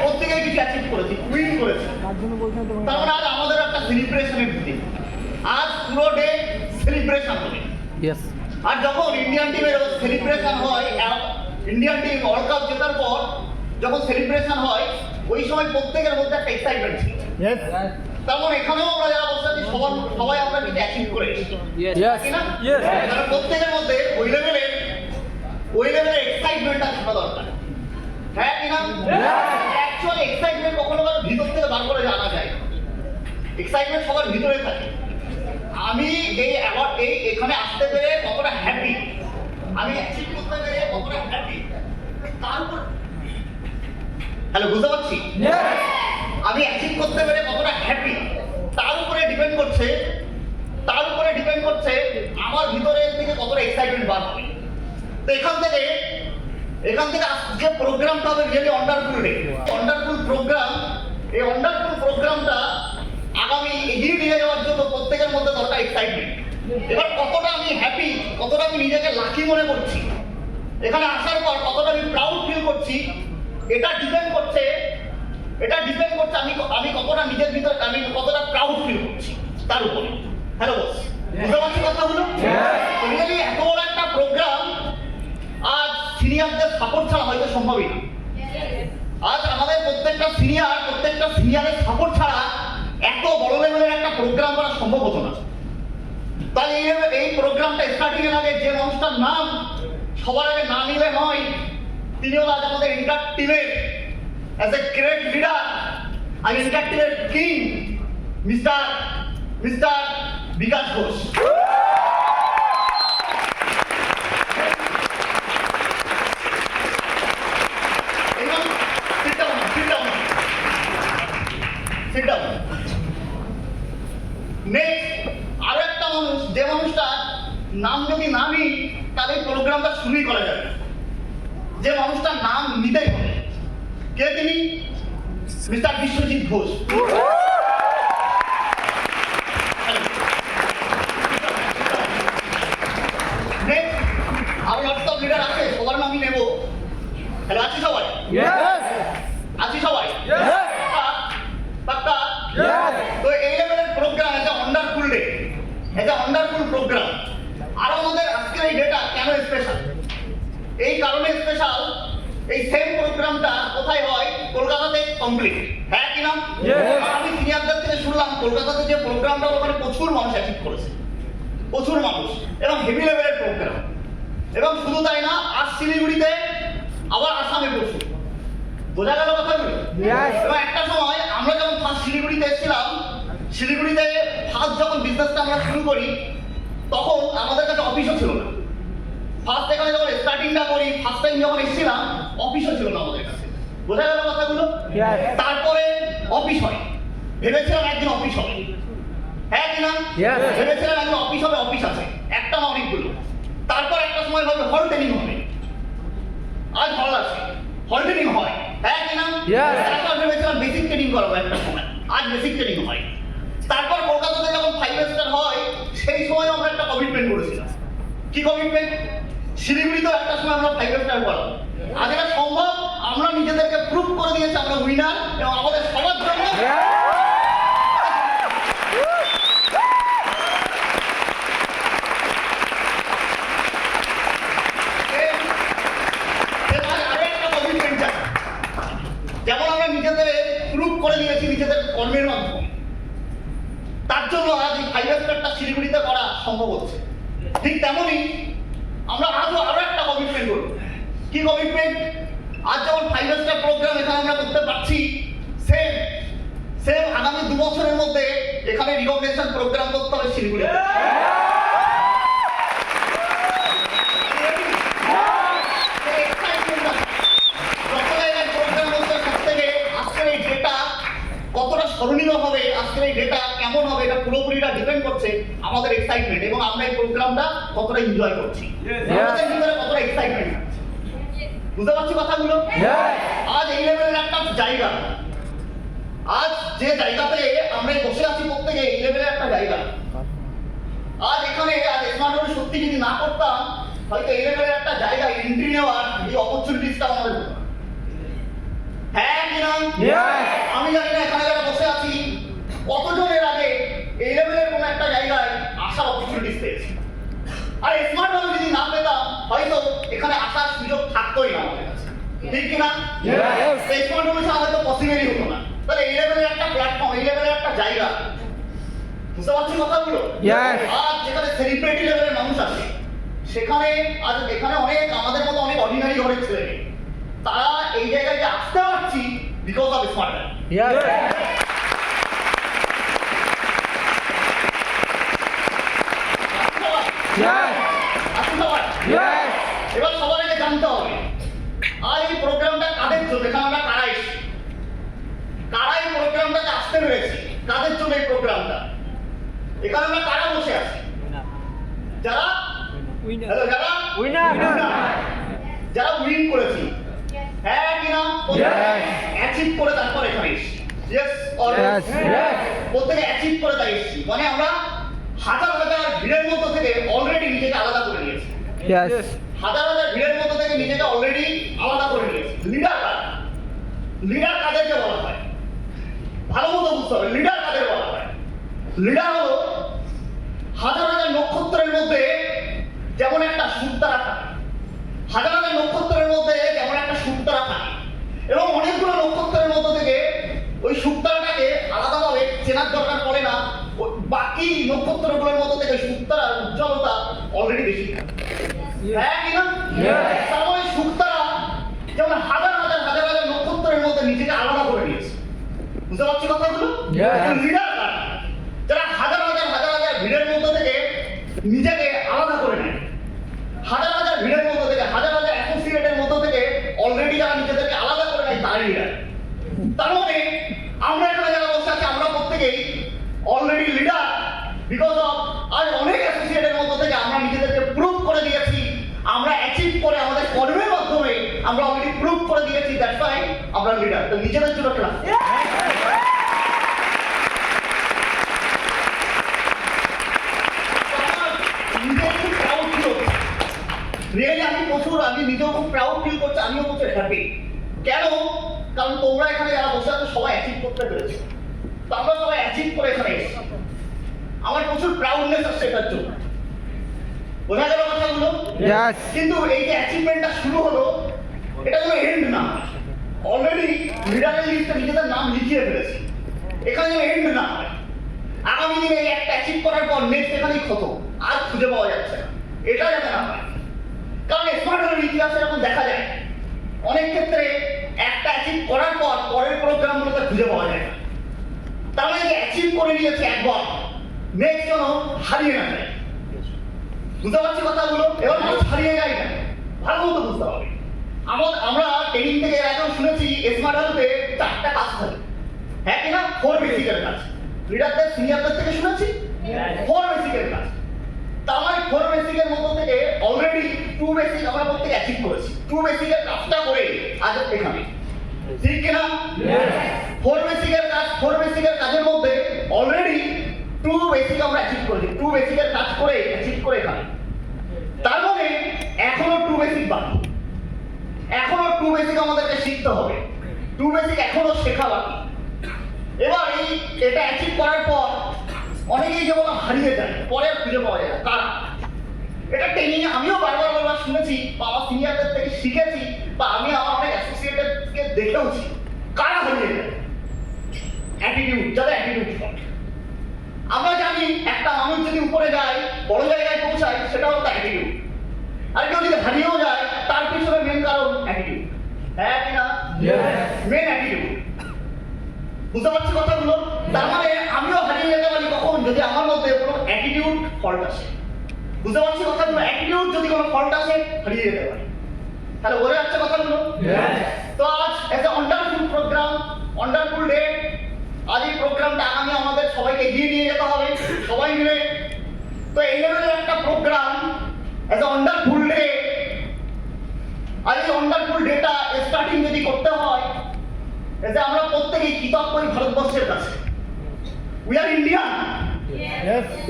প্রত্যেকে কিছু অ্যাচিভ করেছি, উইন করেছি। তার মানে আজ আমাদের একটা সেলিব্রেশনের দিন, আজ পুরো ডে সেলিব্রেশন হবে। আর যখন ইন্ডিয়ান টিমের সেলিব্রেশন হয়, ইন্ডিয়ান টিম ওয়ার্ল্ড কাপ জেতার পর যখন সেলিব্রেশন হয়, ওই সময় প্রত্যেকের মধ্যে একটা এক্সাইটমেন্ট ছিল। তার মানে এখানেও আমরা যারা বসে আছি সবাই আমরা কিছু অ্যাচিভ করে এসেছি, কারণ প্রত্যেকের মধ্যে ওই লেভেলের এক্সাইটমেন্টটা থাকা দরকার। হ্যাঁ কিনা? অ্যাকচুয়ালি এক্সাইটমেন্ট কখনো কারো ভিতর থেকে বার করে জানা যায়, এক্সাইটমেন্ট সবার ভিতরে থাকে। আমি এখানে আসতে পেরে কতটা হ্যাপি, আমি অ্যাচিভ করতে পেরে কতটা হ্যাপি, তারপর হ্যালো বুঝতে পারছি, আমি অ্যাচিভ করতে পেরে কতটা হ্যাপি তার উপরে ডিপেন্ড করছে আমার ভিতরের থেকে কতটা এক্সাইটমেন্ট বার হবে। তো এখান থেকে আজকে প্রোগ্রামটা হবে রিয়েলি ওয়ান্ডারফুল প্রোগ্রাম। এই ওয়ান্ডারফুল প্রোগ্রামটা আগামী এগিয়ে নিয়ে যাওয়ার জন্য প্রত্যেকের মধ্যে দরকার এক্সাইটমেন্ট। এবার কতটা আমি হ্যাপি, কতটা আমি নিজেকে লাকি মনে করছি, এখানে আসার পর কতটা আমি প্রাউড ফিল করছি, এটা ডিপেন্ড করছে আমি কতটা নিজের ভিতরে আমি কতটা প্রাউড ফিল করছি তার উপরে। হ্যালো বস, বুঝতে পারছি কথাগুলো? রিয়েলি এত বড় একটা প্রোগ্রাম আজ সিনিয়রদের সাপোর্ট ছাড়া হয়তো সম্ভবই না। আজ আমাদের প্রত্যেকটা সিনিয়রের সাপোর্ট ছাড়া এত বড় লেভেলের একটা প্রোগ্রাম করা সম্ভব হতো না। তাই এই প্রোগ্রামটা স্টার্টিং এর আগে যে মানুষটার নাম সবার আগে না নিলে নয়, তিনিও আজ আমাদের ইন্টার টিমের as a great leader and inter টিমের কিং মিস্টার বিকাশ ঘোষ। আরো একটা মানুষ, যে মানুষটার নাম যদি না নিই তাহলে প্রোগ্রামটা শুরুই করা যাবে, যে মানুষটার নাম নিতেই হবে। কে তিনি? মিস্টার বিশ্বজিৎ ঘোষ। আমার হোয়াটসঅ্যাপ লিডার আছে, সবার নামই নেব। হ্যালো, আছি সবাই? আছি সবাই? পাক্কা? তো এই লেভেলের প্রোগ্রাম একটা ওয়ান্ডারফুল ডে, একটা ওয়ান্ডারফুল প্রোগ্রাম। আর আমাদের আজকের এই ডেটা কেন স্পেশাল? এই কারণে স্পেশাল, এই সেম প্রোগ্রামটা কোথায় হয়? কলকাতাতে কমপ্লিট। হ্যাঁ কিনা? আমি সিনিয়রদের থেকে শুনলাম কলকাতাতে যে প্রোগ্রামটা ওখানে প্রচুর মানুষ অ্যাচিভ করেছে, প্রচুর মানুষ, এবং হেভি লেভেলের প্রোগ্রাম। এবং শুধু তাই না, আজ শিলিগুড়িতে, আবার আসামে পড়ছে। বোঝা গেল কথাগুলো? এবং একটা সময় আমরা যখন ফার্স্ট শিলিগুড়িতে এসেছিলাম, শিলিগুড়িতে ফার্স্ট যখন বিজনেসটা আমরা শুরু করি, তখন আমাদের কাছে অফিসও ছিল না। ফার্স্ট এখানে যখন স্টার্টিংটা করি, ফার্স্ট টাইম যখন এসেছিলাম, অফিসও ছিল না আমাদের কাছে। বোঝা গেল কথাগুলো? তারপরে অফিস হয়, ভেবেছিলাম একদিন অফিস হবে। হ্যাঁ কিনা? ভেবেছিলাম একদিন অফিস হবে, অফিস আছে একটা না অনেকগুলো। তারপর একটা সময় ভাবে হল ট্রেনিং হবে, আজ হল আছে, হল ট্রেনিং হয়। হ্যাঁ কিনা? তারপর ভেবেছিলাম বেসিক ট্রেনিং করাবো একটা সময়, আজ বেসিক ট্রেনিং হয়। তারপর কলকাতাতে যখন 5 স্টার হয়, সেই সময় আমরা একটা কমিটমেন্ট করেছিলাম। কি কমিটমেন্ট? শিলিগুড়িতেও একটা সময় আমরা 5 স্টার করাবো। আজ এটা সম্ভব, আমরা নিজেদেরকে প্রুভ করে দিয়েছি আমরা উইনার, এবং আমাদের সবার জন্য যেমন আমরা নিজেদের প্রুভ করে দিয়েছি নিজেদের কর্মের মাধ্যমে, তার জন্য আজ এই 5 স্টারটা শিলিগুড়িতে করা সম্ভব হচ্ছে। ঠিক তেমনই আমরা আরো একটা কমিটমেন্ট করব। কি কমিটমেন্ট? আজ যেমন 5 স্টার প্রোগ্রাম এখানে আমরা করতে পারছি, সেম আগামী 2 বছরের মধ্যে এখানে রিকগনিশন প্রোগ্রাম করতে হবে শিলিগুড়িতে। কতটা স্মরণীয় হবে, আজকের এই ডেটা কেমন হবে, এটা পুরোপুরিটা ডিপেন্ড করছে আমাদের এক্সাইটমেন্ট এবং আমরা এই প্রোগ্রামটা কতটা এনজয় করছি, আমাদের ভিতরে কতটা এক্সাইটমেন্ট। বুঝতে পারছি কথাগুলো? আজ এই লেভেলের একটা জায়গা, আজ যে জায়গাতে আমরা বসে আছি প্রত্যেকে, এই লেভেলের একটা জায়গা। আজ এখানে স্মার্ট হোম সত্যি যদি না করতাম, হয়তো এই লেভেলের একটা জায়গায় এন্ট্রি নেওয়ার এই অপরচুনিটিসটা আমাদের। হ্যাঁ আমি জানি না এখানে যারা বসে আছি কতজনের আগে এই লেভেলের কোনো একটা জায়গায় আসার অপরচুনিটিস পেয়েছি। আর স্মার্ট ভ্যালু যদি না পেতাম হয়তো এখানে আসার সুযোগ থাকতোই না আমাদের কাছে, ঠিক কিনা? স্মার্ট ভ্যালু ছাড়া হয়তো পসিবলই হতো না। তাহলে এই লেভেলের একটা প্ল্যাটফর্ম, এই লেভেলের একটা জায়গা, বুঝতে পারছি কথাগুলো? আর যেখানে সেলিব্রিটি লেভেলের মানুষ আছে সেখানে আজ এখানে অনেক আমাদের মতো অনেক অর্ডিনারি ঘরের ছেলে মেয়ে, তারা এই জায়গায় যে আসতে পারছি বিকজ অফ স্মার্ট ভ্যালু। এবার সবার আগে জানতে হবে আর এই প্রোগ্রামটা কাদের জন্য, এখানে আমরা কারা এসেছি, কারা এই প্রোগ্রামটাতে আসতে পেরেছি, কাদের জন্য এই প্রোগ্রামটা, এখানে আমরা কারা বসে আছি? যারা যারা উইন করেছি, হ্যাঁ কিনা? অ্যাচিভ করে তারপর এখানে এসেছি। প্রত্যেকে অ্যাচিভ করে তাই এসেছি, মানে আমরা হাজার হাজার ভিড়ের মধ্যে থেকে অলরেডি নিজেকে আলাদা করে নিয়েছি। হাজার হাজার ভিড়ের মধ্যে থেকে নিজেকে অলরেডি আলাদা করে নিয়েছি। লিডার কারা? লিডার কাদেরকে বলা হয় ভালো মতো বুঝতে হবে। লিডার কাদের বলা হয়? লিডার হলো হাজার হাজার নক্ষত্রের মধ্যে যেমন একটা সূর্যতারা থাকে, হাজার হাজার নক্ষত্রের মধ্যে যেমন একটা সূর্যতারা থাকে, এবং অনেকগুলো নক্ষত্রের মধ্যে থেকে ওই সূর্যতারাটাকে আলাদাভাবে চেনার দরকার পড়ে না, বাকি নক্ষত্রগুলোর মধ্যে থেকে সূর্যতারার উজ্জ্বলতা অলরেডি বেশি থাকে, হ্যাঁ কিনা? তার মানে সূর্যতারা যেমন হাজার হাজার হাজার হাজার নক্ষত্রের মধ্যে নিজেকে আলাদা করে নিয়েছে, বুঝতে পারছি কথাগুলো? লিডার কারা? যারা হাজার হাজার হাজার হাজার ভিড়ের মধ্যে থেকে নিজেকে আলাদা করে নেয়, হাজার হাজার ভিড়ের মধ্যে থেকে, হাজার হাজার অ্যাসোসিয়েটের মধ্যে থেকে অলরেডি যারা নিজেদেরকে আলাদা করে নেয় তারাই লিডার। তার মানে আমরা এখানে যারা বসে আছি আমরা প্রত্যেকেই অলরেডি লিডার বিকজ অফ আজ অনেক অ্যাসোসিয়েটের মধ্যে থেকে আমরা নিজেদেরকে প্রুভ করে দিয়েছি, আমরা অ্যাচিভ করে আমাদের কর্মের মাধ্যমে আমরা অলরেডি প্রুভ করে দিয়েছি, দ্যাটস হোয়াই আমরা লিডার। তো নিজেদের জন্য ক্লাস রিয়েলি আমি নিজেও খুব প্রাউড ফিল করছি, আমিও প্রচুর হ্যাপি। কেন? কারণ তোমরা এখানে যারা বসে আছো সবাই অ্যাচিভ করতে পেরেছো, তো আমরা সবাই অ্যাচিভ করে এখানে এসেছি। আমার প্রচুর প্রাউডনেস আসছে এটার জন্য, বোঝা গেল কথাগুলো? কিন্তু এই যে অ্যাচিভমেন্টটা শুরু হলো এটা যেন এন্ড না, অলরেডি লিডারের লিস্টে নিজেদের নাম লিখিয়ে ফেলেছি, এখানে যেন এন্ড না হয়। আগামী দিনে এই একটা অ্যাচিভ করার পর নেক্সট এখানেই ক্ষত, আর খুঁজে পাওয়া যাচ্ছে না, এটা যাতে না হয়। কারণ স্মার্ট ভ্যালুর ইতিহাসে এরকম দেখা যায় অনেক ক্ষেত্রে একটা অ্যাচিভ করার পর পরের প্রোগ্রামগুলোতে খুঁজে পাওয়া যায় না। তার মানে যে অ্যাচিভ করে নিয়েছে একবার, নেক্সট যেন হারিয়ে না যায়, বুঝতে পারছি কথাগুলো? এবার মানুষ হারিয়ে যায় না, ভালো মতো বুঝতে হবে। আমরা ট্রেনিং থেকে এর আগেও শুনেছি স্মার্ট ভ্যালুতে 4টা কাজ থাকে, হ্যাঁ কিনা? 4 বেসিকের কাজ, লিডারদের সিনিয়রদের থেকে শুনেছি 4 বেসিকের কাজ। তার মানে 4 বেসিকের মধ্যে থেকে অলরেডি 2 বেসিক আমরা প্রত্যেকে অ্যাচিভ করেছি, 2 বেসিকের কাজটা করে আজ এখানে, ঠিক কিনা? 4 বেসিকের কাজের মধ্যে অলরেডি 2 বেসিক আমরা অ্যাচিভ করেছি, 2 বেসিকের কাজ করে অ্যাচিভ করে এখানে। তার মানে এখনো 2 বেসিক বাকি, এখনো 2 বেসিক আমাদেরকে শিখতে হবে, 2 বেসিক এখনো শেখা বাকি। এবার এটা অ্যাচিভ করার পর অনেকেই যেমন হারিয়ে যায়, পরে আর খুঁজে পাওয়া যায় না। কারণ এটা ট্রেনিং আমিও বারবার শুনেছি বা আমার সিনিয়রদের থেকে শিখেছি, বা আমি আমার অনেক অ্যাসোসিয়েটেডকে দেখেওছি, কারা হারিয়ে যায়? অ্যাটিটিউড, যাদের অ্যাটিটিউড ফল্ট। আমরা জানি একটা মানুষ যদি উপরে যায়, বড় জায়গায় পৌঁছায়, সেটা হলো তার অ্যাটিটিউড। আর কেউ যদি হারিয়েও যায় তার পিছনে মেন কারণ অ্যাটিটিউড, হ্যাঁ কিনা? মেন অ্যাটিটিউড, বুঝতে পারছি কথাগুলো? তার মানে আমিও হারিয়ে যেতে পারি কখন? যদি আমার মধ্যে কোনো অ্যাটিটিউড ফল্ট আসে, বুঝতে পারছি কথাগুলো? অ্যাটিটিউড যদি কোনো ফল্ট আসে হারিয়ে যেতে পারি, তাহলে বোঝা যাচ্ছে কথাগুলো? তো আজ as a wonderful program, wonderful day, আজ এই প্রোগ্রামটা আগামী আমাদের সবাইকে এগিয়ে নিয়ে যেতে হবে সবাই মিলে। তো এই লেভেলের একটা program as a wonderful day, আজ এই ওয়ান্ডারফুল ডেটা স্টার্টিং যদি করতে হয়, এজ এ আমরা প্রত্যেকেই কৃতজ্ঞ ভারতবর্ষের কাছে। We are Indian,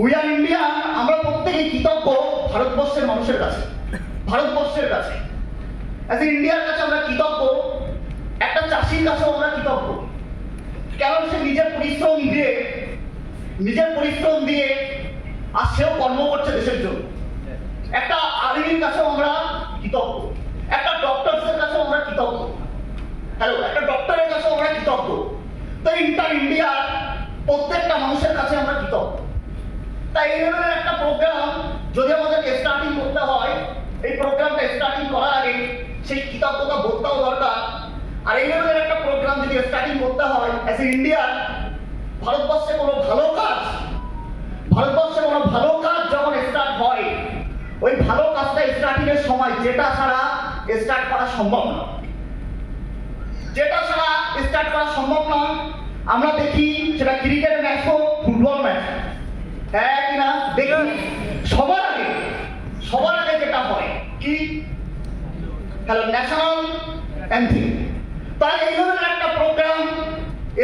we are Indian, আমরা প্রত্যেকেই কৃতজ্ঞ ভারতবর্ষের মানুষের কাছে, ভারতবর্ষের কাছে। এজ এ ইন্ডিয়ার কাছে আমরা কৃতজ্ঞ। একটা চাষি গান্ধীজির কাছেও আমরা কৃতজ্ঞ, কেন সে নিজের পরিশ্রম দিয়ে আর সেও কর্ম করছে দেশের জন্য। একটা আর্মির কাছেও আমরা কৃতজ্ঞ, একটা ডক্টরসের কাছেও আমরা কৃতজ্ঞ, একটা ডক্টরের কাছেও আমরা কৃতজ্ঞ। তো ইন্টার ইন্ডিয়ার প্রত্যেকটা মানুষের কাছে আমরা কৃতজ্ঞ। তাই এই ধরনের একটা প্রোগ্রাম যদি আমাদেরকে স্টার্টিং করতে হয়, এই প্রোগ্রামটা স্টার্টিং করার আগে সেই কৃতজ্ঞতা বোধটাও দরকার। আর এই ধরনের একটা প্রোগ্রাম যদি স্টার্টিং করতে হয় অ্যাজ এ ইন্ডিয়ান, ভারতবর্ষে কোনো ভালো কাজ যখন স্টার্ট হয়, ওই ভালো কাজটা স্টার্টিং এর সময় যেটা ছাড়া স্টার্ট করা সম্ভব না, আমরা দেখি সেটা ক্রিকেট ম্যাচ হোক, ফুটবল ম্যাচ, হ্যাঁ কিনা দেখি সবার আগে যেটা হয় কি ন্যাশনাল অ্যান্থেম। তাই এই ধরনের একটা প্রোগ্রাম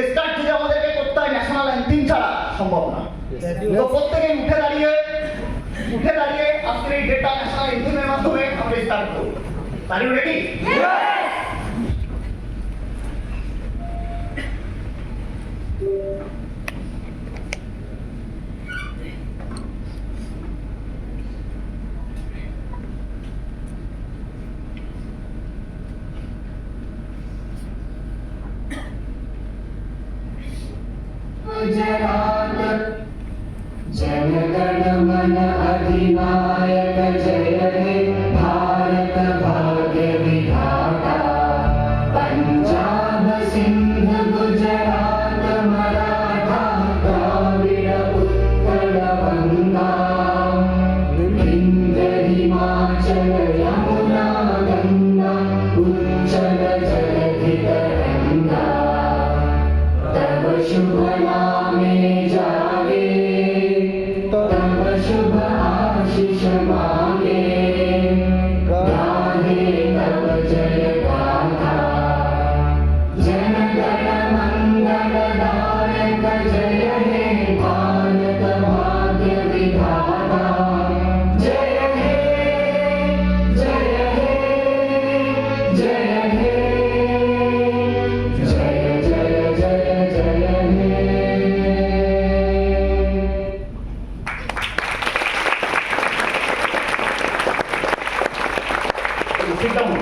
স্টার্ট যদি আমাদেরকে করতে হয় ন্যাশনাল অ্যান্থেম ছাড়া সম্ভব না। তো প্রত্যেকে উঠে দাঁড়িয়ে আজকের এই ডেটা ন্যাশনাল অ্যান্থেমের মাধ্যমে আমরা স্টার্ট করব। Are you ready? जन गण मन अधिनायक जय हे भारत भाग्य विधाता। पंजाब सिंध गुजरात मराठा द्राविड़ उत्कल गंगा। विंध्य हिमाचल यमुना गंगा उच्चल जलधि तरंगा। तब शुभ नामे जागे, तब शुभ आशीष मांगे। गाहे तब जय गाथा, जन गण मंगल दायक जय हे भारत भाग्य विधाता। जय हे जय हे जय हे जय जय जय जय हे। Sit down.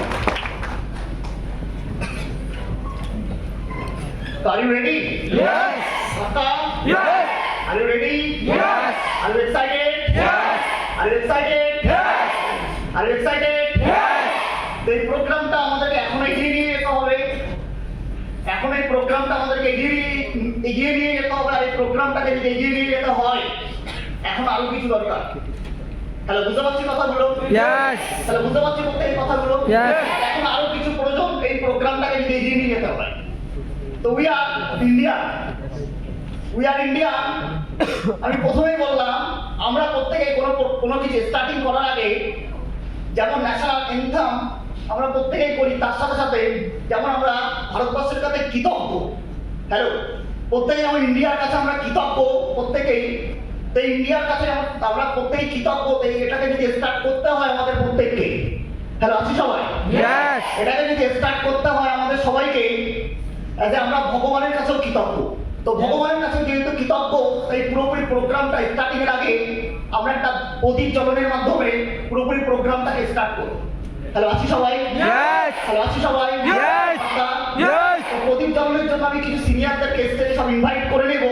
So are you ready? Yes. Paka? Yes. Are you ready? Yes. Are you excited? Yes. Are you excited? Yes. Are you excited? Yes. তো এই প্রোগ্রামটা আমাদেরকে এখন এগিয়ে নিয়ে যেতে হবে। আর এই প্রোগ্রামটাকে যদি এগিয়ে নিয়ে যেতে হয়, এখন আরো কিছু দরকার। তাহলে বুঝতে পারছি কথাগুলো? Yes. তাহলে বুঝতে পারছি প্রত্যেক এই কথাগুলো? Yes. এখন আরো কিছু প্রয়োজন এই প্রোগ্রামটাকে যদি এগিয়ে নিয়ে যেতে হয়। তো উই আর ইন্ডিয়া। আমি প্রথমেই বললাম, আমরা প্রত্যেকে কোনো কিছু স্টার্টিং করার আগে যেমন ন্যাশনাল অ্যান্থেম আমরা প্রত্যেকেই করি, তার সাথে সাথে যেমন আমরা ভারতবর্ষের কাছে কৃতজ্ঞ, প্রত্যেকেই আমার ইন্ডিয়ার কাছে আমরা কৃতজ্ঞ প্রত্যেকেই। তো ইন্ডিয়ার কাছে আমরা প্রত্যেকেই কৃতজ্ঞ। এটাকে যদি স্টার্ট করতে হয় আমাদের প্রত্যেককে, আছি সবাই? Yes. এটাকে যদি স্টার্ট করতে হয় আমাদের সবাইকে, যে আমরা ভগবানের কাছেও কৃতজ্ঞ। তো ভগবানের কাছে যেহেতু কৃতজ্ঞ, এই পুরোপুরি প্রোগ্রামটা স্টার্টিং এর আগে আমরা একটা প্রদীপ জ্বলনের মাধ্যমে পুরোপুরি প্রোগ্রামটাকে স্টার্ট করব। আছি সবাই? Yes. আছি সবাই? Yes. Yes. তো প্রদীপ জ্বলনের জন্য আমি কিছু সিনিয়রদেরকে স্টেজে সব ইনভাইট করে নেব,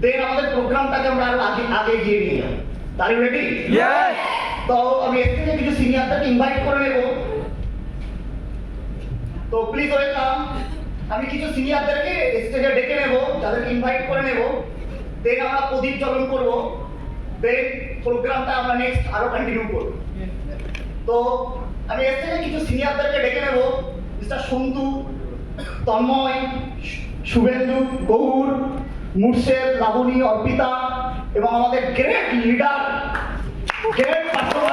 দেন আমাদের প্রোগ্রামটাকে আমরা আরো আগে এগিয়ে নিয়ে যাব। Are you ready? Yes. তো আমি স্টেজে কিছু সিনিয়রদেরকে ইনভাইট করে নেব। তো প্লিজ ওয়েলকাম। আমি কিছু সিনিয়রদেরকে স্টেজে ডেকে নেব, যাদেরকে ইনভাইট করে নেব, দেন আমরা প্রদীপ জ্বলন করব, দেন প্রোগ্রামটা আমরা নেক্সট আরো কন্টিনিউ করব। তো আমি স্টেজে কিছু সিনিয়রদেরকে ডেকে নেব, মিস্টার সন্তু, তন্ময়, শুভেন্দু, গৌর, মুর্শেদ, লাবণী, অর্পিতা এবং আমাদের গ্রেট লিডার, গ্রেট পার্সন